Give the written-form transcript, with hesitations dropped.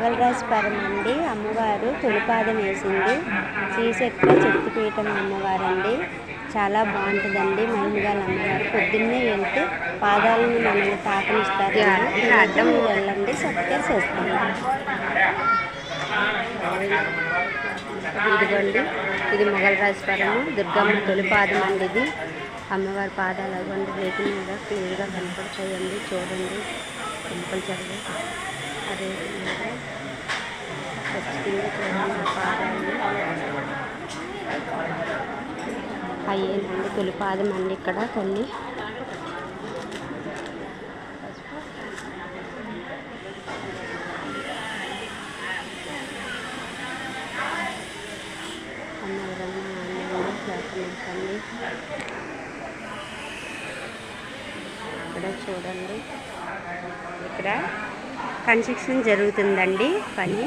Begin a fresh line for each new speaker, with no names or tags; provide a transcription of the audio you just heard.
మొగల్రాజపురం అండి. అమ్మవారు తొలిపాదం వేసింది. శ్రీచక్ర శక్తిపీఠం అమ్మవారండి. చాలా బాగుంటుందండి. మహిమగల అమ్మవారు. పొద్దున్నే వెళ్తే పాదాలను మనల్ని తాకనిస్తారు. అడ్డం వెళ్ళండి, చక్కగా చేస్తాను. ఇదిగోండి, ఇది మొగల్రాజపురం దుర్గమ్మ తొలిపాదం అండి. ఇది అమ్మవారి పాదాలు అవ్వండి రేపు మీద క్లియర్గా కనపడతాయండి. చూడండి కంపల్సరిగా. అదే ఖచ్చితంగా చూడండి పాదాలు అయ్యేనండి. తొలిపాదం అండి ఇక్కడ తల్లి. ఇక్కడ చూడండి, ఇక్కడ కన్స్ట్రక్షన్ జరుగుతుందండి పని.